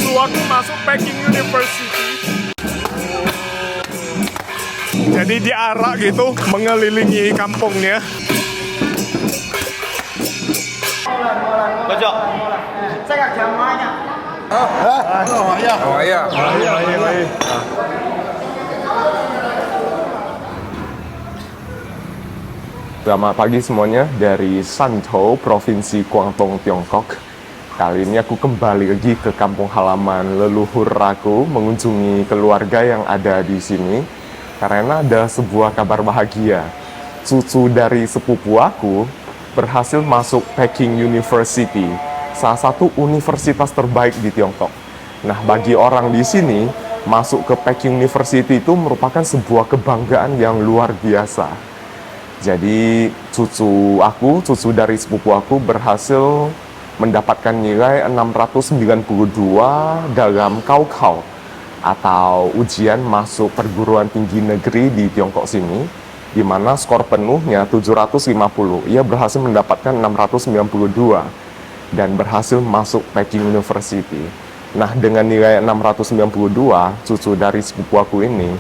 cucu aku masuk Peking University. Jadi diarak gitu mengelilingi kampungnya. Kocok. Saya nggak jamuannya. Iya. Selamat pagi semuanya dari Shantou, Provinsi Guangdong, Tiongkok. Kali ini aku kembali lagi ke kampung halaman leluhur aku, mengunjungi keluarga yang ada di sini. Karena ada sebuah kabar bahagia. Cucu dari sepupu aku berhasil masuk Peking University, salah satu universitas terbaik di Tiongkok. Nah, bagi orang di sini, masuk ke Peking University itu merupakan sebuah kebanggaan yang luar biasa. Jadi cucu dari sepupu aku berhasil mendapatkan nilai 692 dalam Gaokao atau ujian masuk perguruan tinggi negeri di Tiongkok sini, di mana skor penuhnya 750. Ia berhasil mendapatkan 692 dan berhasil masuk Peking University. Nah, dengan nilai 692, cucu dari sepupu aku ini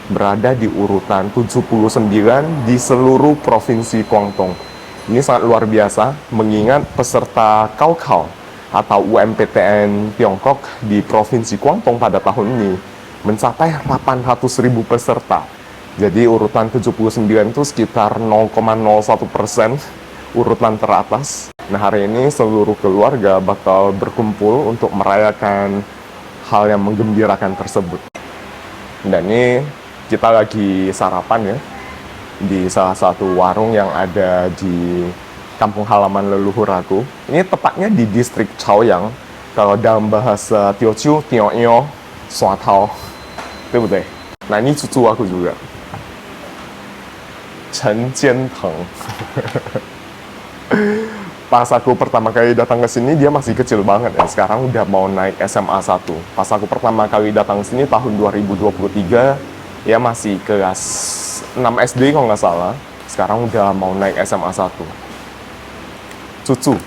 berada di urutan 79 di seluruh provinsi Guangdong. Ini sangat luar biasa, mengingat peserta Gaokao atau UMPTN Tiongkok di provinsi Guangdong pada tahun ini mencapai 800.000 peserta. Jadi urutan 79 itu sekitar 0,01% urutan teratas. Nah, hari ini seluruh keluarga bakal berkumpul untuk merayakan hal yang menggembirakan tersebut. Dan ini kita lagi sarapan ya di salah satu warung yang ada di kampung halaman leluhur aku. Ini tepatnya di distrik Chaoyang. Kalau dalam bahasa Teochew, Tiongyo, Suatao, betul. Nah, ini cucu aku juga, Chen Jianteng. Pas aku pertama kali datang ke sini, dia masih kecil banget ya. Sekarang udah mau naik SMA 1. Pas aku pertama kali datang ke sini tahun 2023, ya masih kelas 6 SD kalau nggak salah. Sekarang udah mau naik SMA 1. Cucu.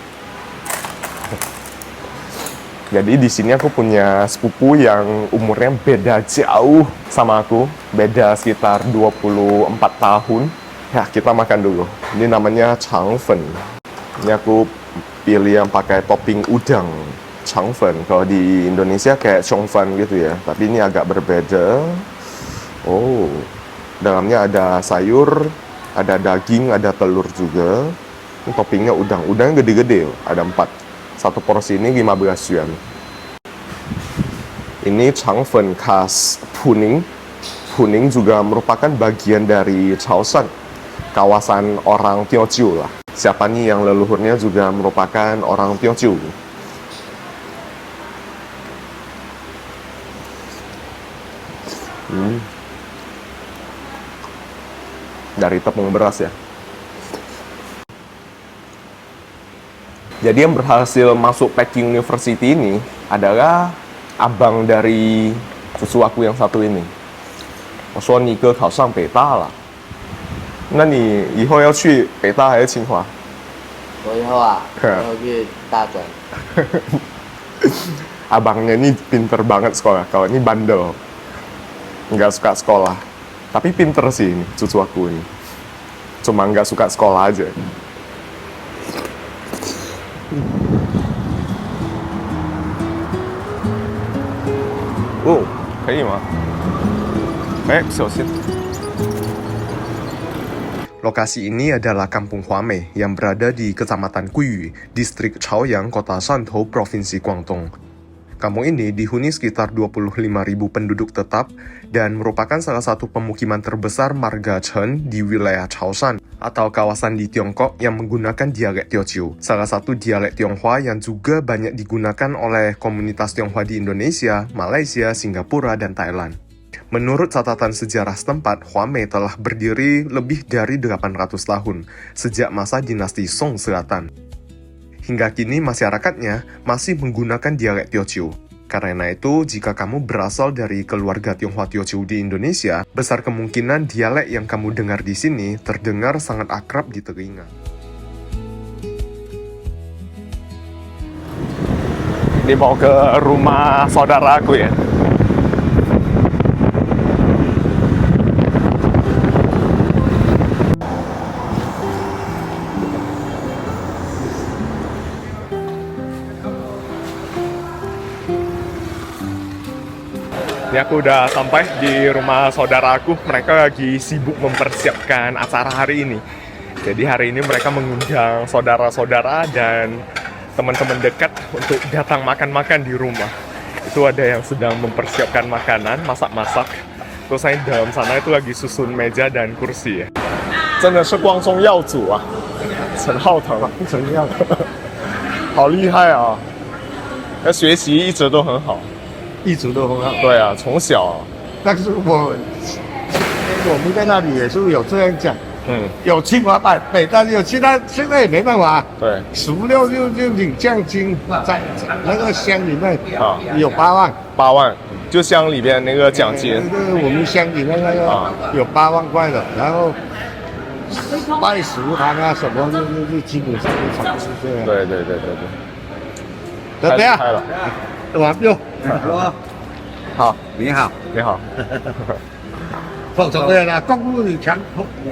Jadi di sini aku punya sepupu yang umurnya beda jauh sama aku. Beda sekitar 24 tahun. Ya, kita makan dulu. Ini namanya changfen. Ini aku pilih yang pakai topping udang. Changfen. Kalau di Indonesia kayak chongfen gitu ya. Tapi ini agak berbeda. Oh, dalamnya ada sayur, ada daging, ada telur juga. Ini toppingnya udang. Udangnya gede-gede, ada 4. Satu porsi ini 15 yuan. Ini changfen khas Puning. Puning juga merupakan bagian dari Chaoshan, kawasan orang Teochew lah. Siapa nih yang leluhurnya juga merupakan orang Teochew? Dari tepung beras ya. Jadi yang berhasil masuk Peking University ini adalah abang dari cucu aku yang satu ini. 我说你哥考上北大了，那你以后要去北大还是清华？我以后啊，我去大专。Abangnya ini pinter banget sekolah. Kalau ini bandel, nggak suka sekolah. Tapi pinter sih ini cucu aku ini. Cuma nggak suka sekolah aja. Oh, 可以吗？小心。Lokasi ini adalah Kampung Huame yang berada di Kecamatan Guiyu, Distrik Chaoyang, Kota Shantou, Provinsi Guangdong. Kampung ini dihuni sekitar 25.000 penduduk tetap dan merupakan salah satu pemukiman terbesar marga Chen di wilayah Chaoshan atau kawasan di Tiongkok yang menggunakan dialek Teochew, salah satu dialek Tionghoa yang juga banyak digunakan oleh komunitas Tionghoa di Indonesia, Malaysia, Singapura, dan Thailand. Menurut catatan sejarah setempat, Huame telah berdiri lebih dari 800 tahun, sejak masa dinasti Song Selatan. Hingga kini masyarakatnya masih menggunakan dialek Teochew. Karena itu, jika kamu berasal dari keluarga Tionghoa Teochew di Indonesia, besar kemungkinan dialek yang kamu dengar di sini terdengar sangat akrab di telinga. Ini mau ke rumah saudara aku ya. Ini aku udah sampai di rumah saudaraku. Mereka lagi sibuk mempersiapkan acara hari ini. Jadi hari ini mereka mengundang saudara-saudara dan teman-teman dekat untuk datang makan-makan di rumah. Itu ada yang sedang mempersiapkan makanan, masak-masak. Terus saya di dalam sana itu lagi susun meja dan kursi ya. 真的是光宗耀祖啊，陈浩腾啊，陈耀，好厉害啊！那学习一直都很好。一直都很好。对啊，从小，但是我们在那里也是有这样讲，有清华北大有，现在也没办法。对16就领奖金，在那个乡里面啊有8万。 8万，就乡里边那个奖金，我们乡里面那个有8万块的，然后拜食堂啊什么就基本上就差不多这样。对，怎么样？开了，完毕。好，你好，你好，folks 对啦，公務員搶，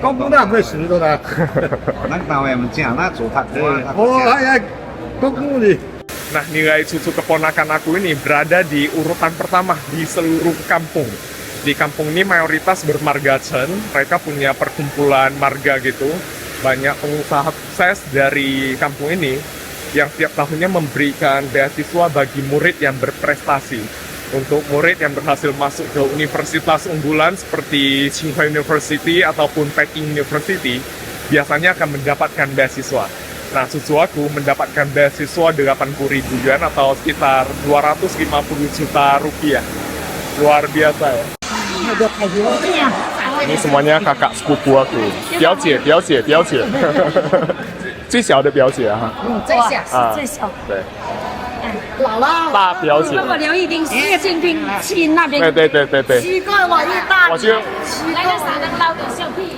公務都係咩事㗎啦？ Nang yang mencang, nak suka Oh, ya,公務員。 Nah, nilai cucu keponakan aku ini berada di urutan pertama di seluruh kampung. Di kampung ini mayoritas bermarga Chen, mereka punya perkumpulan marga gitu. Banyak pengusaha sukses dari kampung ini yang tiap tahunnya memberikan beasiswa bagi murid yang berprestasi. Untuk murid yang berhasil masuk ke universitas unggulan seperti Tsinghua University ataupun Peking University, biasanya akan mendapatkan beasiswa. Nah, cucu aku mendapatkan beasiswa 80.000 yuan atau sekitar 250 juta rupiah. Luar biasa ya. Ini semuanya kakak sepupu aku. 表姐，表姐，表姐。最小的表姐啊。最小是最小，对，老了。大表姐。那么刘亦丁叶剑兵去那边，对。奇怪，我一大我就奇怪，傻的捞点笑屁。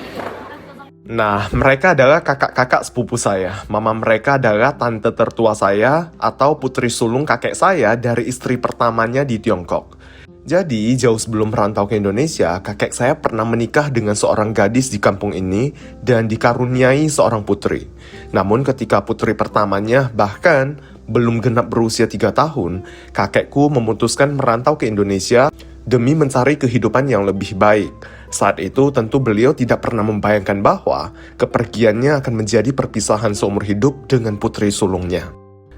Nah, mereka adalah kakak-kakak sepupu saya. Mama mereka adalah tante tertua saya atau putri sulung kakek saya dari istri pertamanya di Tiongkok. Jadi, jauh sebelum merantau ke Indonesia, kakek saya pernah menikah dengan seorang gadis di kampung ini dan dikaruniai seorang putri. Namun ketika putri pertamanya bahkan belum genap berusia 3 tahun, kakekku memutuskan merantau ke Indonesia demi mencari kehidupan yang lebih baik. Saat itu tentu beliau tidak pernah membayangkan bahwa kepergiannya akan menjadi perpisahan seumur hidup dengan putri sulungnya.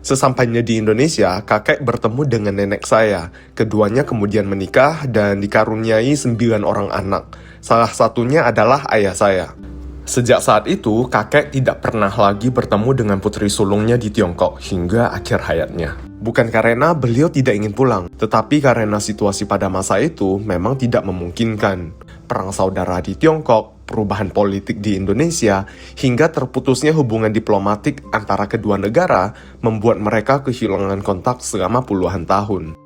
Sesampainya di Indonesia, kakek bertemu dengan nenek saya. Keduanya kemudian menikah dan dikaruniai 9 orang anak. Salah satunya adalah ayah saya. Sejak saat itu, kakek tidak pernah lagi bertemu dengan putri sulungnya di Tiongkok hingga akhir hayatnya. Bukan karena beliau tidak ingin pulang, tetapi karena situasi pada masa itu memang tidak memungkinkan. Perang saudara di Tiongkok, perubahan politik di Indonesia, hingga terputusnya hubungan diplomatik antara kedua negara membuat mereka kehilangan kontak selama puluhan tahun.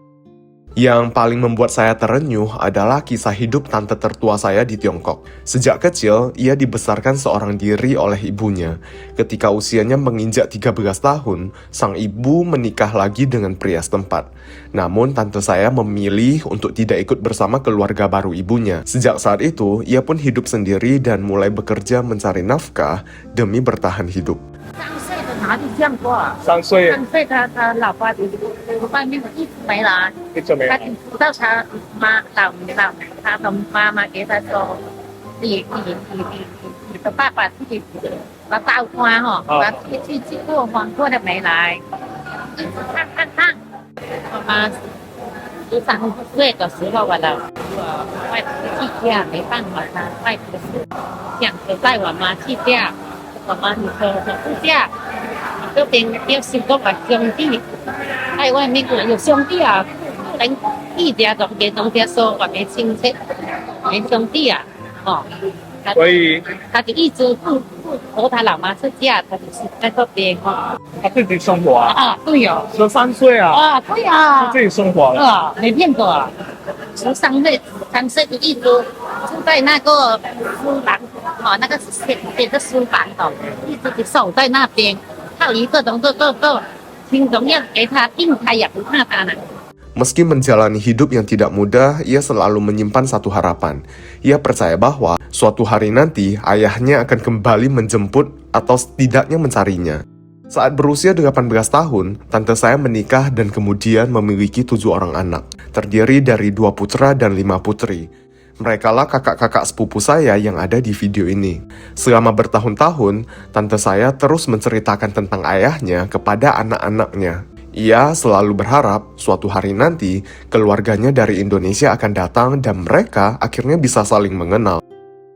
Yang paling membuat saya terenyuh adalah kisah hidup tante tertua saya di Tiongkok. Sejak kecil, ia dibesarkan seorang diri oleh ibunya. Ketika usianya menginjak 13 tahun, sang ibu menikah lagi dengan pria setempat. Namun, tante saya memilih untuk tidak ikut bersama keluarga baru ibunya. Sejak saat itu, ia pun hidup sendiri dan mulai bekerja mencari nafkah demi bertahan hidup. 哪里见过3岁？3岁他老爸外面一直没来，一直没来他直到他他的妈妈给他说，你的爸爸自己把刀花哈，把去过黄过的没来，一直看，妈妈13岁的时候外婆去嫁，没办法，他外婆想着带我妈去嫁，我妈你说不嫁。 这边有10多个兄弟，在外面有兄弟啊，不能一家都给人家说我没亲戚，没兄弟啊，哦，所以他就一直不和他老妈是嫁，他就是在这边哦。他自己生活啊，啊，对哦。 13岁啊，啊，对啊。自己生活了。啊，没骗过啊。13岁就一直住在那个书房，哦，那个写的书房哦，一直就守在那边。 还有一个都听总要给他定，他也不怕他了。 Meski menjalani hidup yang tidak mudah, ia selalu menyimpan satu harapan. Ia percaya bahwa suatu hari nanti ayahnya akan kembali menjemput atau setidaknya mencarinya. Saat berusia 18 tahun, tante saya menikah dan kemudian memiliki 7 orang anak, terdiri dari 2 putra dan 5 putri. Merekalah kakak-kakak sepupu saya yang ada di video ini. Selama bertahun-tahun, tante saya terus menceritakan tentang ayahnya kepada anak-anaknya. Ia selalu berharap suatu hari nanti keluarganya dari Indonesia akan datang dan mereka akhirnya bisa saling mengenal.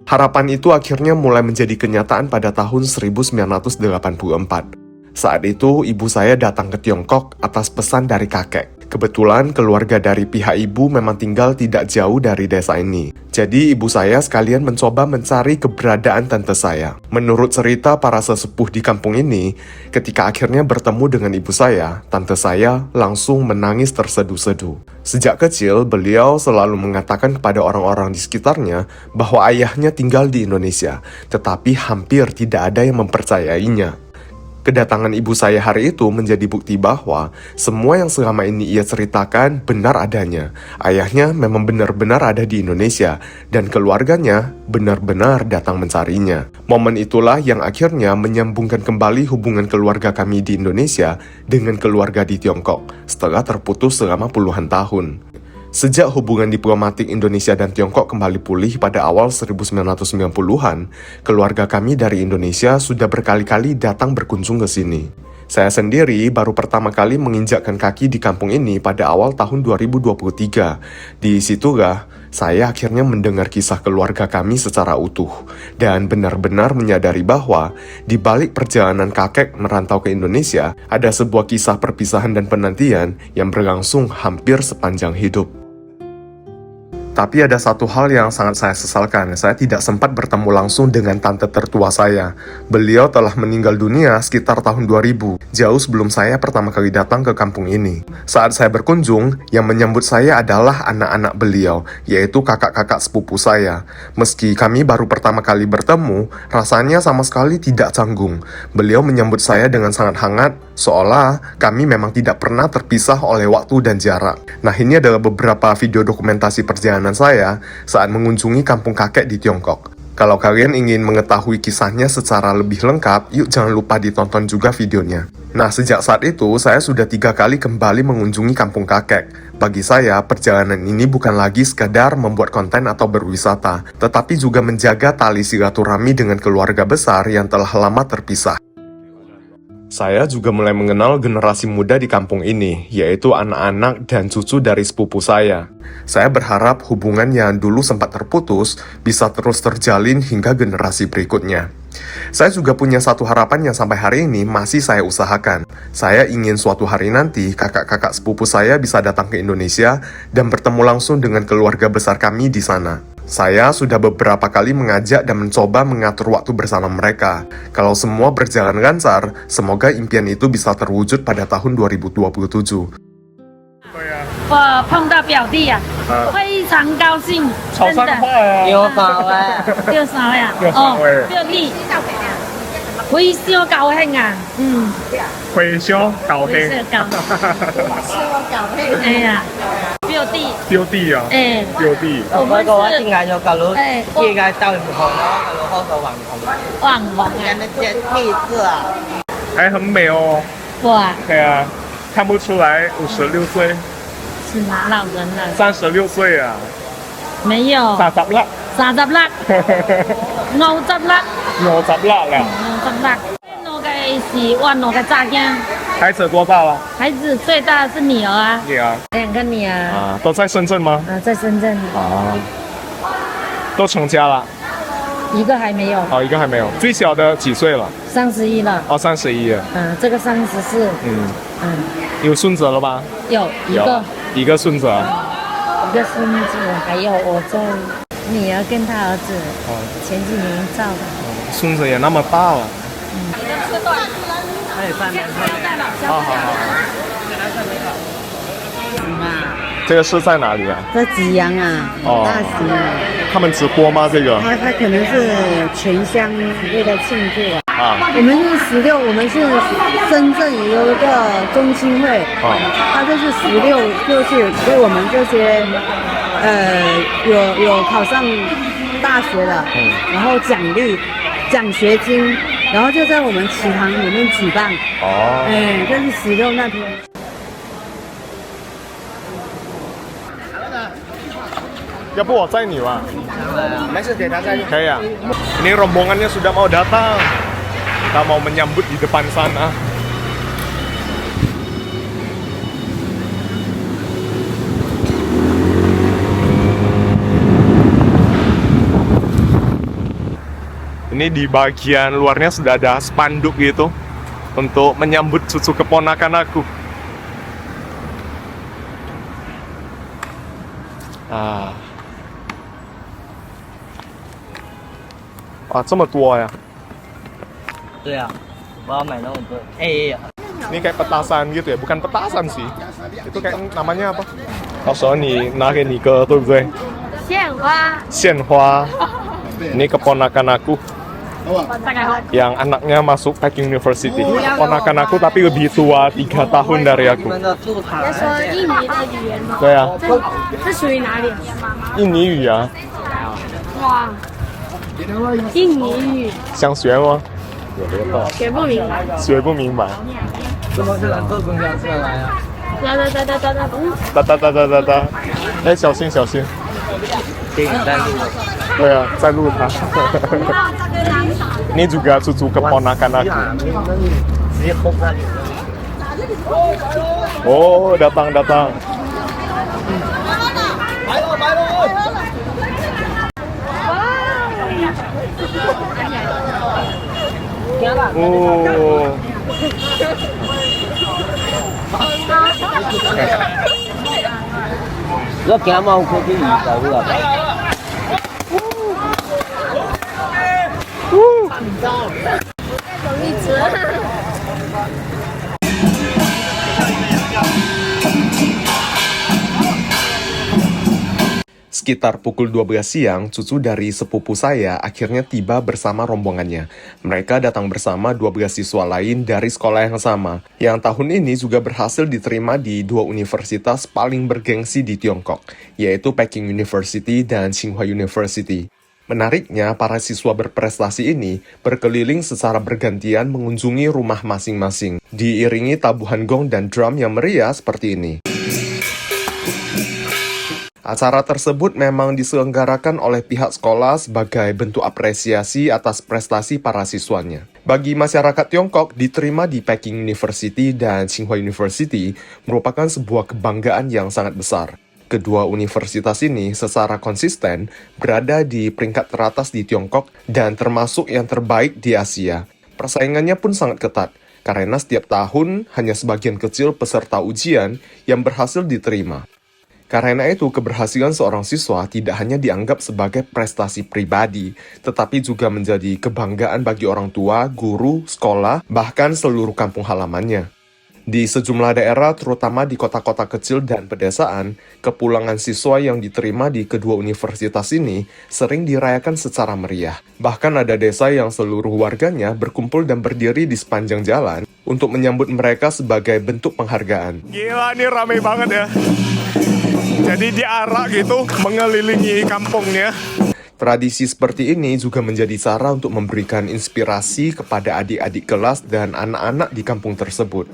Harapan itu akhirnya mulai menjadi kenyataan pada tahun 1984. Saat itu ibu saya datang ke Tiongkok atas pesan dari kakek. Kebetulan keluarga dari pihak ibu memang tinggal tidak jauh dari desa ini. Jadi ibu saya sekalian mencoba mencari keberadaan tante saya. Menurut cerita para sesepuh di kampung ini, ketika akhirnya bertemu dengan ibu saya, tante saya langsung menangis terseduh-seduh. Sejak kecil, beliau selalu mengatakan kepada orang-orang di sekitarnya bahwa ayahnya tinggal di Indonesia, tetapi hampir tidak ada yang mempercayainya. Kedatangan ibu saya hari itu menjadi bukti bahwa semua yang selama ini ia ceritakan benar adanya. Ayahnya memang benar-benar ada di Indonesia dan keluarganya benar-benar datang mencarinya. Momen itulah yang akhirnya menyambungkan kembali hubungan keluarga kami di Indonesia dengan keluarga di Tiongkok setelah terputus selama puluhan tahun. Sejak hubungan diplomatik Indonesia dan Tiongkok kembali pulih pada awal 1990-an, keluarga kami dari Indonesia sudah berkali-kali datang berkunjung ke sini. Saya sendiri baru pertama kali menginjakkan kaki di kampung ini pada awal tahun 2023. Di situlah saya akhirnya mendengar kisah keluarga kami secara utuh dan benar-benar menyadari bahwa di balik perjalanan kakek merantau ke Indonesia ada sebuah kisah perpisahan dan penantian yang berlangsung hampir sepanjang hidup. Tapi ada satu hal yang sangat saya sesalkan, saya tidak sempat bertemu langsung dengan tante tertua saya. Beliau telah meninggal dunia sekitar tahun 2000, jauh sebelum saya pertama kali datang ke kampung ini. Saat saya berkunjung, yang menyambut saya adalah anak-anak beliau, yaitu kakak-kakak sepupu saya. Meski kami baru pertama kali bertemu, rasanya sama sekali tidak canggung. Beliau menyambut saya dengan sangat hangat, seolah kami memang tidak pernah terpisah oleh waktu dan jarak. Nah, ini adalah beberapa video dokumentasi perjalanan saya saat mengunjungi kampung kakek di Tiongkok. Kalau kalian ingin mengetahui kisahnya secara lebih lengkap, yuk jangan lupa ditonton juga videonya. Nah, sejak saat itu, saya sudah 3 kali kembali mengunjungi kampung kakek. Bagi saya, perjalanan ini bukan lagi sekadar membuat konten atau berwisata, tetapi juga menjaga tali silaturahmi dengan keluarga besar yang telah lama terpisah. Saya juga mulai mengenal generasi muda di kampung ini, yaitu anak-anak dan cucu dari sepupu saya. Saya berharap hubungan yang dulu sempat terputus bisa terus terjalin hingga generasi berikutnya. Saya juga punya satu harapan yang sampai hari ini masih saya usahakan. Saya ingin suatu hari nanti kakak-kakak sepupu saya bisa datang ke Indonesia dan bertemu langsung dengan keluarga besar kami di sana. Saya sudah beberapa kali mengajak dan mencoba mengatur waktu bersama mereka. Kalau semua berjalan lancar, semoga impian itu bisa terwujud pada tahun 2027. 我碰到表弟呀、非常高兴，潮汕真的。话啊，有好啊，叫啥呀？叫啥喂表弟，非常高興啊！回乡搞非黑常高，哎呀，表弟，丢地啊，哎，丢地。我们是應該咗舊佬，哎依家兜唔同啦，舊佬開手橫同，網紅人哋隻氣質啊，还很美哦。哇，对啊，看不出来56岁是哪老人了？ ，36岁啊，沒有， 30啦30粒，50粒， ，50啦了。 50粒。我嘅是我嘅炸驚，孩子多大了？孩子最大是女兒啊女儿，2個女兒，啊，都在深圳嗎？在深圳，啊，都成家了。一個還沒有，哦，一個還沒有。最小的幾歲了？ 31了，哦，31了。這個34，有孫子了吧？有一個。一個孫子啊。一個孫子，還有我這女兒跟她兒子，前幾年照的。孫子也那麼大了。好好好。這個是在哪裡啊？在吉陽啊，哦大型啊，他們直播嗎？這個？他可能是全鄉為了慶祝啊。我们是16，我们是深圳有一个中青会，它就是16，就是给我们这些有考上大学的，然后奖励奖学金，然后就在我们祠堂里面举办。这是16那天。要不我载你吧？没事，给他再去。可以啊. Ini rombongannya sudah mau datang. Kita mau menyambut di depan sana. Ini di bagian luarnya sudah ada spanduk gitu untuk menyambut cucu keponakan aku. Wah, 这么多呀? 对啊，我要买那么多。Ini kayak petasan gitu ya, bukan petasan sih. Itu kayak namanya apa? 到时候你拿给你哥，对不对？鲜花。鲜花. Ini keponakan aku yang anaknya masuk Peking University. Keponakan aku tapi lebih tua 3 tahun dari aku. 要说印尼的语言吗？对啊，是属于哪里？印尼语啊，哇，印尼语想学吗？学不明白。学不明白。怎么就能坐公交车来啊？哒。哎，小心小心。给你带路。对啊，在录他。Ini juga cucu keponakan aku. Oh, datang. Oh. Lo kìa mau có cái gì đâu rồi. Sekitar pukul 12 siang, cucu dari sepupu saya akhirnya tiba bersama rombongannya. Mereka datang bersama 12 siswa lain dari sekolah yang sama, yang tahun ini juga berhasil diterima di 2 universitas paling bergengsi di Tiongkok, yaitu Peking University dan Tsinghua University. Menariknya, para siswa berprestasi ini berkeliling secara bergantian mengunjungi rumah masing-masing, diiringi tabuhan gong dan drum yang meriah seperti ini. Acara tersebut memang diselenggarakan oleh pihak sekolah sebagai bentuk apresiasi atas prestasi para siswanya. Bagi masyarakat Tiongkok, diterima di Peking University dan Tsinghua University merupakan sebuah kebanggaan yang sangat besar. Kedua universitas ini secara konsisten berada di peringkat teratas di Tiongkok dan termasuk yang terbaik di Asia. Persaingannya pun sangat ketat, karena setiap tahun hanya sebagian kecil peserta ujian yang berhasil diterima. Karena itu, keberhasilan seorang siswa tidak hanya dianggap sebagai prestasi pribadi, tetapi juga menjadi kebanggaan bagi orang tua, guru, sekolah, bahkan seluruh kampung halamannya. Di sejumlah daerah, terutama di kota-kota kecil dan pedesaan, kepulangan siswa yang diterima di kedua universitas ini sering dirayakan secara meriah. Bahkan ada desa yang seluruh warganya berkumpul dan berdiri di sepanjang jalan untuk menyambut mereka sebagai bentuk penghargaan. Gila, ini ramai banget ya. Jadi diarak gitu, mengelilingi kampungnya. Tradisi seperti ini juga menjadi cara untuk memberikan inspirasi kepada adik-adik kelas dan anak-anak di kampung tersebut.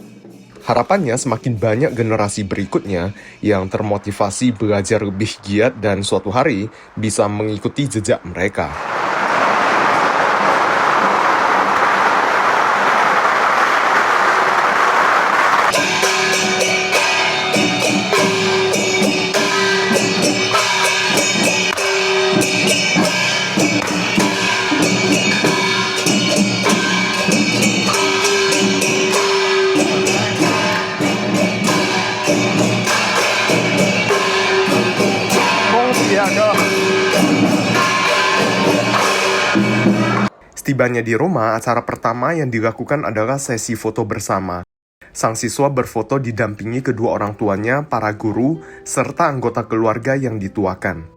Harapannya semakin banyak generasi berikutnya yang termotivasi belajar lebih giat dan suatu hari bisa mengikuti jejak mereka. Setibanya di rumah, acara pertama yang dilakukan adalah sesi foto bersama. Sang siswa berfoto didampingi kedua orang tuanya, para guru, serta anggota keluarga yang dituakan.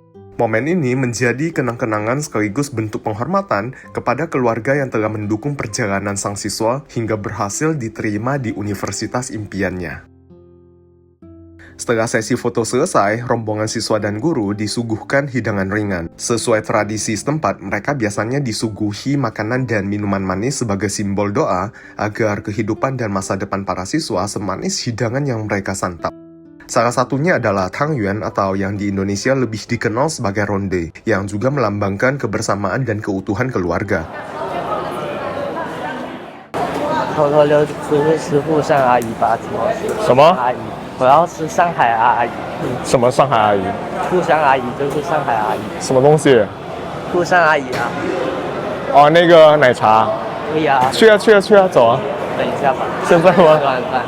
Momen ini menjadi kenang-kenangan sekaligus bentuk penghormatan kepada keluarga yang telah mendukung perjalanan sang siswa hingga berhasil diterima di universitas impiannya. Setelah sesi foto selesai, rombongan siswa dan guru disuguhkan hidangan ringan. Sesuai tradisi setempat, mereka biasanya disuguhi makanan dan minuman manis sebagai simbol doa agar kehidupan dan masa depan para siswa semanis hidangan yang mereka santap. Salah satunya adalah tangyuan atau yang di Indonesia lebih dikenal sebagai ronde, yang juga melambangkan kebersamaan dan keutuhan keluarga. 偷偷溜出去吃沪上阿姨吧，什么？阿姨，我要吃上海阿姨。什么上海阿姨？沪上阿姨就是上海阿姨，什么东西？沪上阿姨啊，哦，那个奶茶。可以啊，去啊去啊去啊，走啊！等一下吧，现在吗？吃完饭。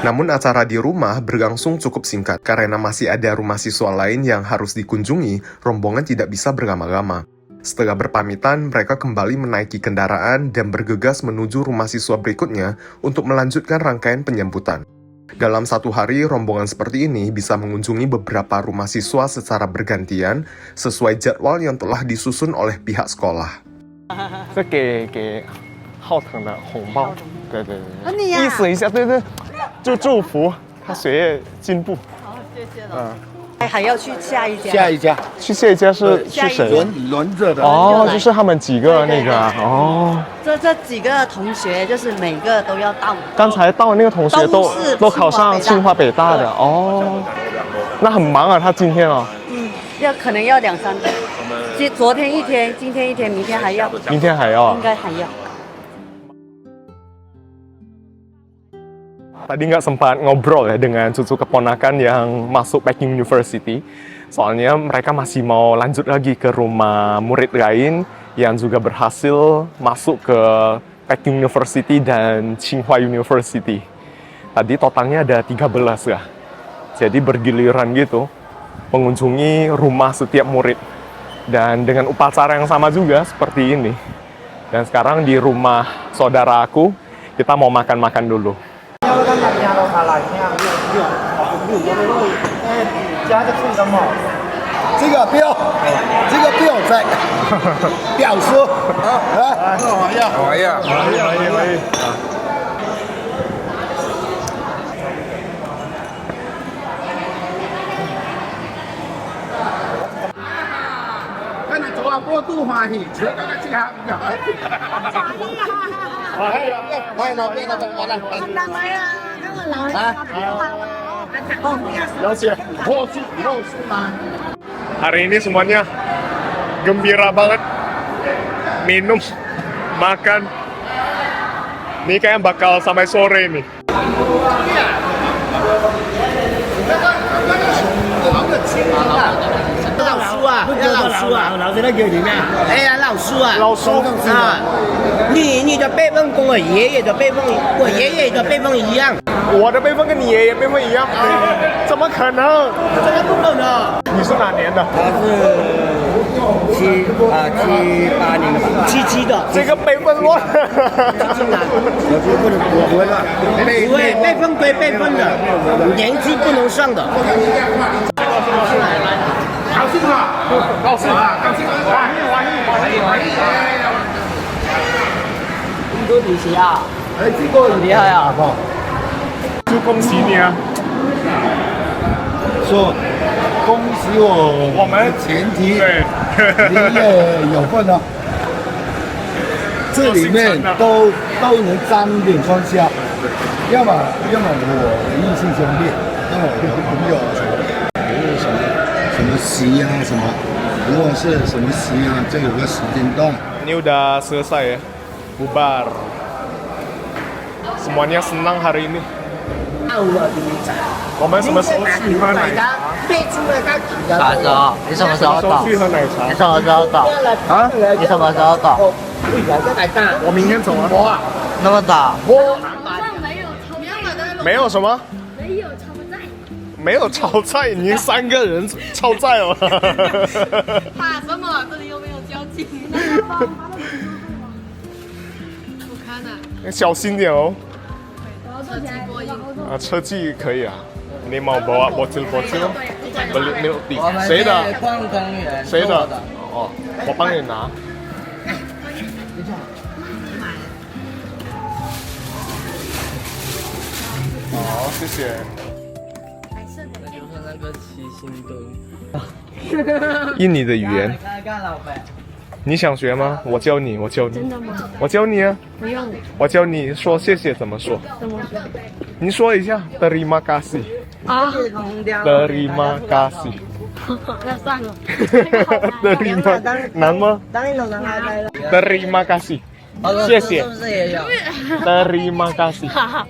Namun acara di rumah berlangsung cukup singkat karena masih ada rumah siswa lain yang harus dikunjungi, rombongan tidak bisa berlama-lama. Setelah berpamitan, mereka kembali menaiki kendaraan dan bergegas menuju rumah siswa berikutnya untuk melanjutkan rangkaian penyambutan. Dalam satu hari, rombongan seperti ini bisa mengunjungi beberapa rumah siswa secara bergantian sesuai jadwal yang telah disusun oleh pihak sekolah. 这给浩腾的红包，对对对，你呀意思一下，对对，就祝福他学业进步。好，谢谢了。还要去下一家。下一家去下一家是去谁？轮着的。哦，就是他们几个那个啊哦。这几个同学就是每个都要到。刚才到的那个同学都考上清华北大的哦，那很忙啊，他今天啊。可能要2、3天。昨天一天，今天一天，明天还要。明天还要啊？应该还要。 Tadi nggak sempat ngobrol ya dengan cucu keponakan yang masuk Peking University. Soalnya mereka masih mau lanjut lagi ke rumah murid lain yang juga berhasil masuk ke Peking University dan Tsinghua University. Tadi totalnya ada 13 lah. Jadi bergiliran gitu, mengunjungi rumah setiap murid. Dan dengan upacara yang sama juga seperti ini. Dan sekarang di rumah saudara aku, kita mau makan-makan dulu. 这个不要再表叔啊！好呀，跟你走啊，过度欢喜，吃个这样的。快了，别了，完了。了解，破处肉丝吗？ Hari ini semuanya gembira banget. Minum, makan. Ini kayaknya bakal sampai sore nih. 老叔啊，要老叔啊，老师在给里面。哎呀，老叔啊，老叔啊，你的辈分跟我爷爷的辈分，我爷爷的辈分一样。我的辈分跟你爷爷辈分一样，怎么可能？这个不可能。你是哪年的？他是78年的吧，77的。这个辈分乱。我不会乱，不会辈分归辈分的，年纪不能算的。高兴啊！高兴啊！高兴！多比谁啊？哎，这个很厉害啊！就恭喜你啊！说恭喜我们前提对，你也有份哦。这里面都能沾点关系啊，要么我异性兄弟，要么我的朋友什么，什么席啊什么，如果是什么席啊，就有个时间段。Ini udah selesai ya, bubar. Semuanya senang hari ini. 我们什么时候去喝奶茶？啥时候？你什么时候到？去喝奶茶你？什么时候到？啊？你什么时候到？我明天走啊。那么早？没有什么？没有超载，你3个人超载了。怕什么？这里又没有交警。不看啊，小心点哦。车技过硬。车技可以啊。你mau bawa bocil-bocil? beli milk tea. 我们谁的？是逛公园谁做的？哦，我帮你拿。好，谢谢。那就是那个七星墩。印尼的语言，看老板。你想学吗？我教你，我教你。真的吗？我教你啊！不用，我教你说谢谢怎么说。怎么说？你说一下 terima kasih。啊， terima kasih。那算了。terima 难吗当你弄上海来了。 ？terima kasih。谢谢是不是也有？ terima kasih。哈哈。